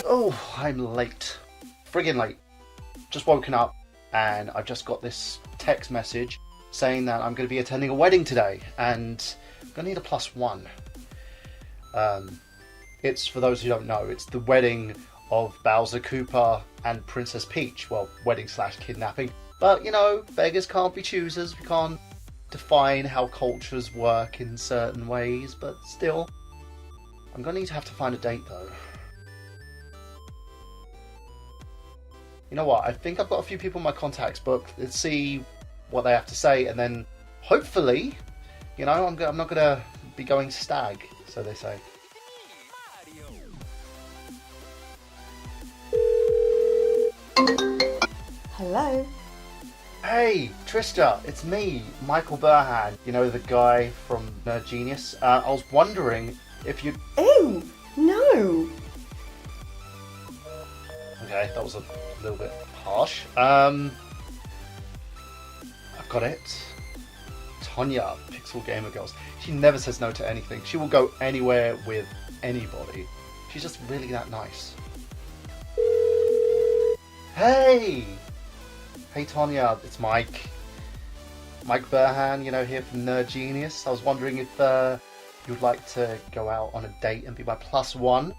Oh, I'm late. Friggin' late. Just woken up and I've just got this text message saying that I'm going to be attending a wedding today and I'm going to need a +1. It's, for those who don't know, it's the wedding of Bowser Koopa and Princess Peach. Well, wedding / kidnapping. But, you know, beggars can't be choosers. We can't define how cultures work in certain ways, but still. I'm going to have to find a date though. You know what, I think I've got a few people in my contacts booked. Let's see what they have to say, and then hopefully, you know, I'm not going to be going stag, so they say. Hello? Hey, Trista, it's me, Michael Burhan. You know, the guy from Nerd Genius. I was wondering if you'd... Ew! No! Okay, that was a little bit harsh. I've got it. Tonya, Pixel Gamer Girls. She never says no to anything. She will go anywhere with anybody. She's just really that nice. Hey! Hey Tonya, it's Mike. Mike Burhan, you know, here from Nerd Genius. I was wondering if you'd like to go out on a date and be my +1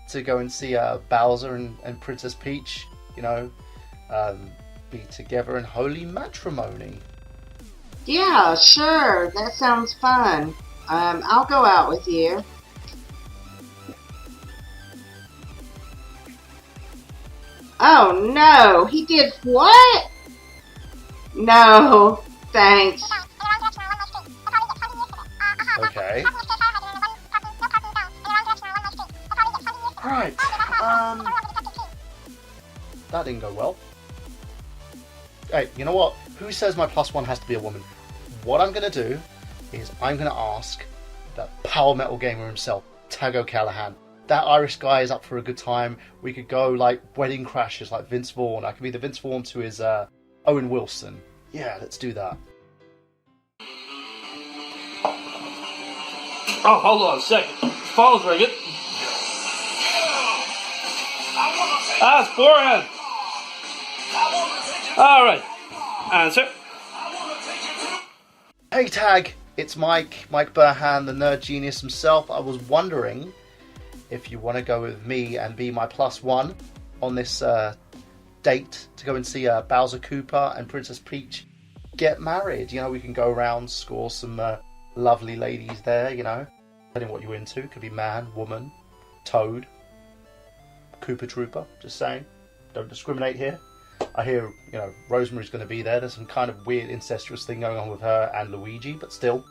to go and see Bowser and Princess Peach, you know, be together in holy matrimony. Yeah, sure. That sounds fun. I'll go out with you. Oh no, he did what? No, thanks. Okay. Right, that didn't go well. Hey, you know what? Who says my +1 has to be a woman? What I'm going to do is I'm going to ask the power metal gamer himself, Tag O'Callahan. That Irish guy is up for a good time. We could go like wedding crashers like Vince Vaughn. I could be the Vince Vaughn to his Owen Wilson. Yeah, let's do that. Oh, hold on a second. Phone's ringing. Ah, it's Boran. Alright. Answer. Hey Tag, it's Mike Burhan, the Nerd Genius himself. I was wondering if you want to go with me and be my +1 on this date to go and see Bowser Koopa and Princess Peach get married. You know, we can go around, score some lovely ladies there, you know. Depending what you're into. Could be man, woman, Toad, Koopa Trooper, just saying. Don't discriminate here. I hear, you know, Rosemary's going to be there. There's some kind of weird incestuous thing going on with her and Luigi, but still.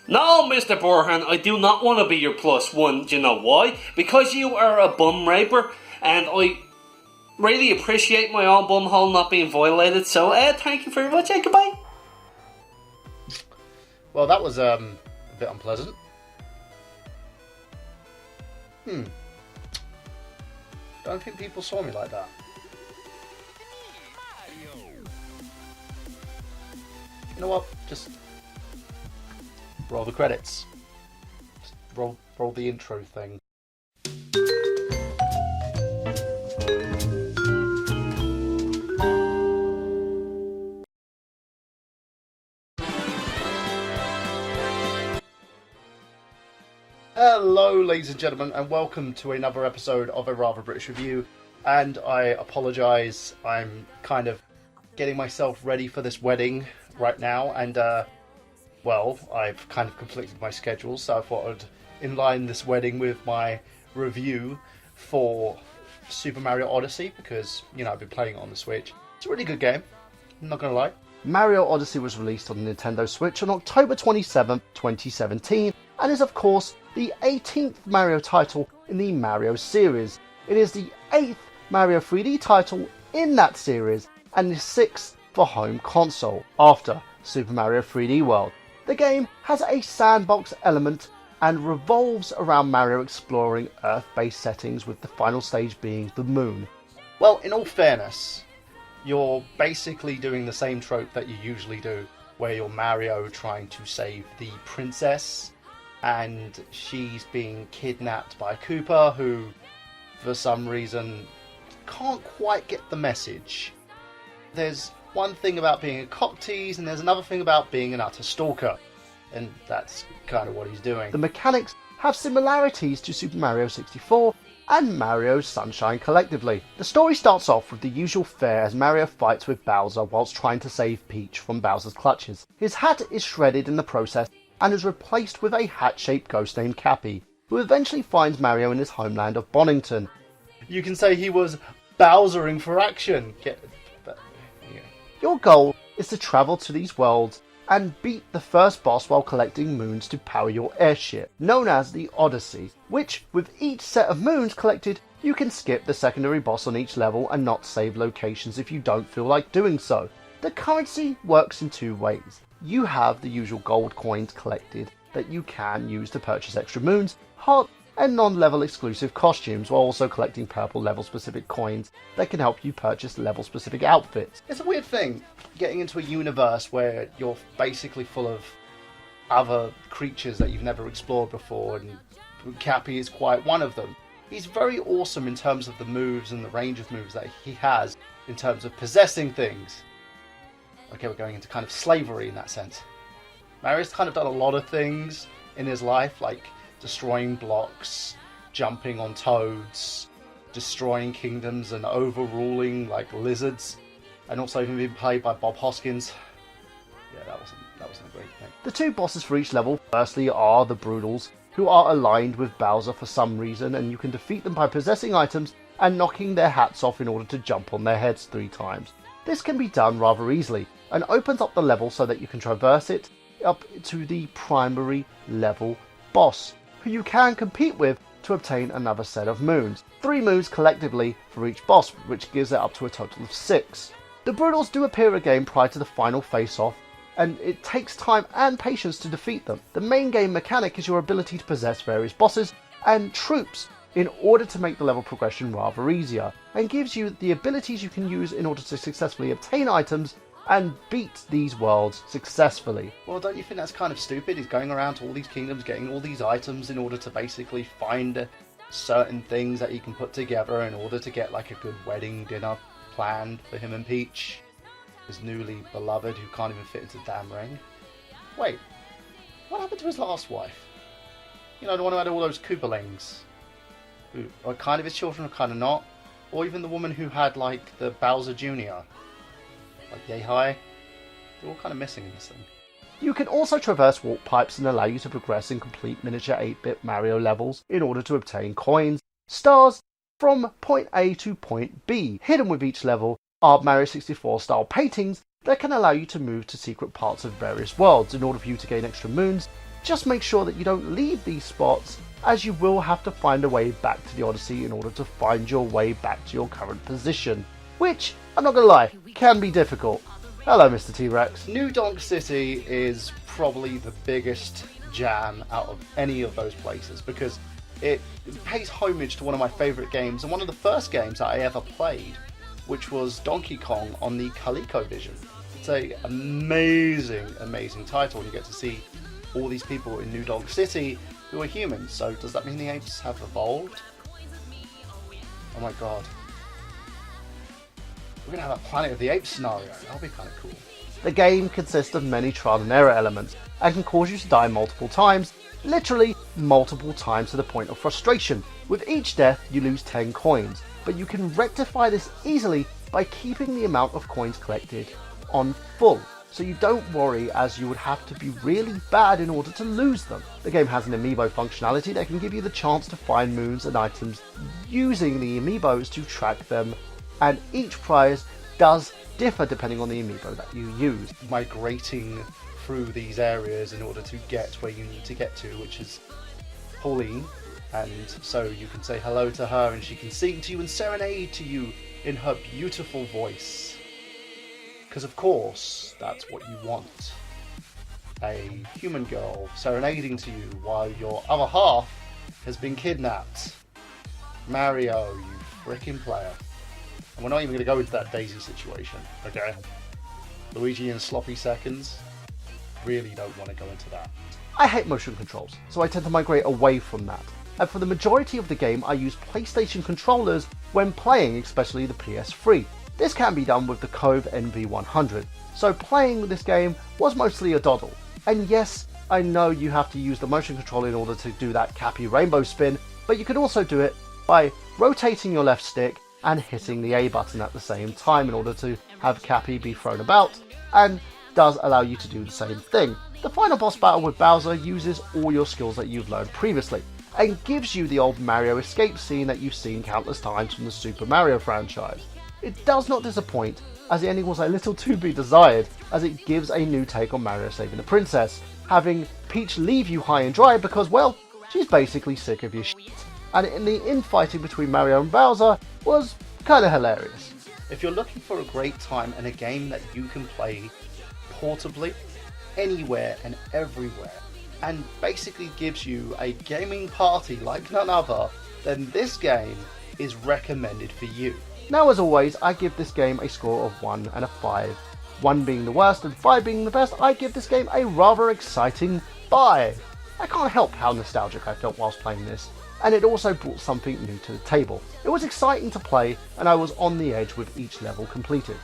No, Mr. Borhan, I do not want to be your +1. Do you know why? Because you are a bum raper, and I really appreciate my own bumhole not being violated, so thank you very much, goodbye. Well, that was a bit unpleasant. Don't think people saw me like that. You know what? Just roll the credits. Just roll the intro thing. Hello, ladies and gentlemen, and welcome to another episode of A Rather British Review. And I apologise, I'm kind of getting myself ready for this wedding right now, and well, I've kind of conflicted my schedule, so I thought I'd inline this wedding with my review for Super Mario Odyssey, because, you know, I've been playing it on the Switch. It's a really good game, I'm not gonna lie. Mario Odyssey was released on the Nintendo Switch on October 27th, 2017, and is of course the 18th Mario title in the Mario series. It is the 8th Mario 3D title in that series, and the 6th for home console, after Super Mario 3D World. The game has a sandbox element and revolves around Mario exploring Earth-based settings, with the final stage being the moon. Well, in all fairness, you're basically doing the same trope that you usually do, where you're Mario trying to save the princess, and she's being kidnapped by Koopa, who for some reason, can't quite get the message. There's one thing about being a cock tease, and there's another thing about being an utter stalker. And that's kind of what he's doing. The mechanics have similarities to Super Mario 64 and Mario Sunshine collectively. The story starts off with the usual fare as Mario fights with Bowser whilst trying to save Peach from Bowser's clutches. His hat is shredded in the process and is replaced with a hat-shaped ghost named Cappy, who eventually finds Mario in his homeland of Bonington. You can say he was Bowsering for action. Your goal is to travel to these worlds and beat the first boss while collecting moons to power your airship, known as the Odyssey, which, with each set of moons collected, you can skip the secondary boss on each level and not save locations if you don't feel like doing so. The currency works in two ways. You have the usual gold coins collected that you can use to purchase extra moons, hearts, and non-level exclusive costumes, while also collecting purple level specific coins that can help you purchase level specific outfits. It's a weird thing, getting into a universe where you're basically full of other creatures that you've never explored before, and Cappy is quite one of them. He's very awesome in terms of the moves and the range of moves that he has in terms of possessing things. Okay, we're going into kind of slavery in that sense. Mario's kind of done a lot of things in his life, like destroying blocks, jumping on toads, destroying kingdoms and overruling like lizards, and also even being played by Bob Hoskins. Yeah, that wasn't a great thing. The two bosses for each level, firstly, are the Broodals, who are aligned with Bowser for some reason, and you can defeat them by possessing items and knocking their hats off in order to jump on their heads 3 times. This can be done rather easily, and opens up the level so that you can traverse it up to the primary level boss, who you can compete with to obtain another set of moons. 3 moons collectively for each boss, which gives it up to a total of 6. The Broodals do appear again prior to the final face-off, and it takes time and patience to defeat them. The main game mechanic is your ability to possess various bosses and troops in order to make the level progression rather easier, and gives you the abilities you can use in order to successfully obtain items and beat these worlds successfully. Well, don't you think that's kind of stupid? He's going around to all these kingdoms getting all these items in order to basically find certain things that he can put together in order to get like a good wedding dinner planned for him and Peach, his newly beloved who can't even fit into the damn ring. Wait, what happened to his last wife? You know, the one who had all those Koopalings, who are kind of his children or kind of not, or even the woman who had like the Bowser Jr., like yay high. They're all kind of missing in this thing. You can also traverse warp pipes and allow you to progress and complete miniature 8-bit Mario levels in order to obtain coins, stars, from point A to point B. Hidden with each level are Mario 64 style paintings that can allow you to move to secret parts of various worlds in order for you to gain extra moons. Just make sure that you don't leave these spots, as you will have to find a way back to the Odyssey in order to find your way back to your current position, which, I'm not gonna lie, can be difficult. Hello, Mr. T-Rex. New Donk City is probably the biggest jam out of any of those places because it pays homage to one of my favourite games and one of the first games that I ever played, which was Donkey Kong on the ColecoVision. It's an amazing, amazing title, and you get to see all these people in New Donk City who are humans. So does that mean the apes have evolved? Oh my god. We're going to have a Planet of the Apes scenario. That'll be kind of cool. The game consists of many trial and error elements and can cause you to die multiple times, literally multiple times to the point of frustration. With each death you lose 10 coins, but you can rectify this easily by keeping the amount of coins collected on full, so you don't worry, as you would have to be really bad in order to lose them. The game has an amiibo functionality that can give you the chance to find moons and items using the amiibos to track them, and each prize does differ depending on the amiibo that you use. Migrating through these areas in order to get where you need to get to, which is Pauline, and so you can say hello to her and she can sing to you and serenade to you in her beautiful voice. Because of course, that's what you want. A human girl serenading to you while your other half has been kidnapped. Mario, you frickin' player. And we're not even going to go into that Daisy situation, okay? Luigi in sloppy seconds. Really don't want to go into that. I hate motion controls, so I tend to migrate away from that. and for the majority of the game I use PlayStation controllers when playing, especially the PS3. This can be done with the Cove NV100, so playing this game was mostly a doddle. And yes, I know you have to use the motion control in order to do that Cappy rainbow spin, but you can also do it by rotating your left stick and hitting the A button at the same time in order to have Cappy be thrown about, and does allow you to do the same thing. The final boss battle with Bowser uses all your skills that you've learned previously, and gives you the old Mario escape scene that you've seen countless times from the Super Mario franchise. It does not disappoint, as the ending was a little to be desired, as it gives a new take on Mario saving the princess, having Peach leave you high and dry because, well, she's basically sick of your shit. And in the infighting between Mario and Bowser was kinda hilarious. If you're looking for a great time and a game that you can play portably, anywhere and everywhere, and basically gives you a gaming party like none other, then this game is recommended for you. Now, as always, I give this game a score of 1 and a 5. 1 being the worst and 5 being the best. I give this game a rather exciting 5. I can't help how nostalgic I felt whilst playing this, and it also brought something new to the table. It was exciting to play, and I was on the edge with each level completed.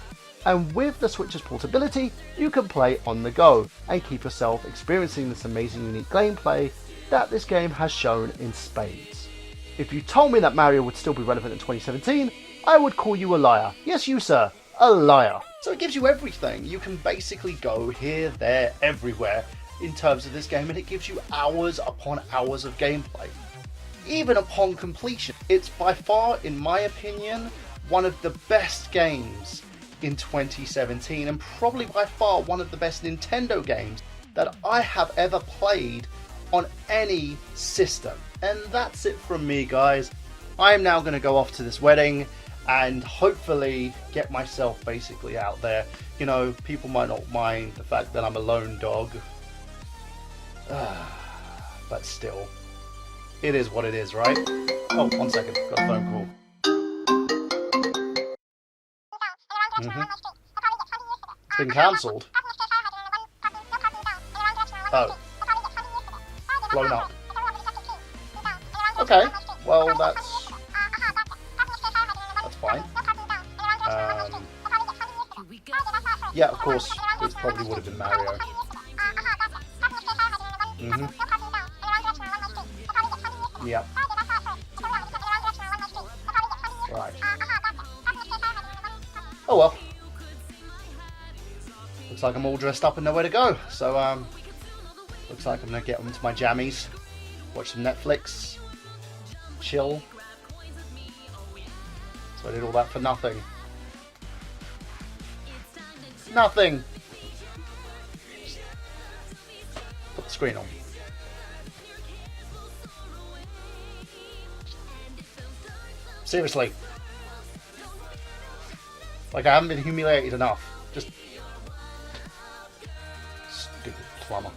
And with the Switch's portability, you can play on the go, and keep yourself experiencing this amazing unique gameplay that this game has shown in spades. If you told me that Mario would still be relevant in 2017, I would call you a liar. Yes, you sir, a liar. So it gives you everything. You can basically go here, there, everywhere in terms of this game, and it gives you hours upon hours of gameplay. Even upon completion, it's by far, in my opinion, one of the best games in 2017, and probably by far one of the best Nintendo games that I have ever played on any system. And that's it from me, guys. I am now going to go off to this wedding and hopefully get myself basically out there. You know, people might not mind the fact that I'm a lone dog. But still, it is what it is, right? Oh, 1 second, got a phone call. It's been cancelled. Oh. Blown up. Okay, well that's fine. Yeah, of course, it probably would have been Mario. Yep. Right. Oh well. Looks like I'm all dressed up and nowhere to go. So, looks like I'm gonna get onto my jammies, watch some Netflix, chill. So I did all that for nothing. Nothing! Just put the screen on. Seriously. Like, I haven't been humiliated enough. Just... stupid plumber.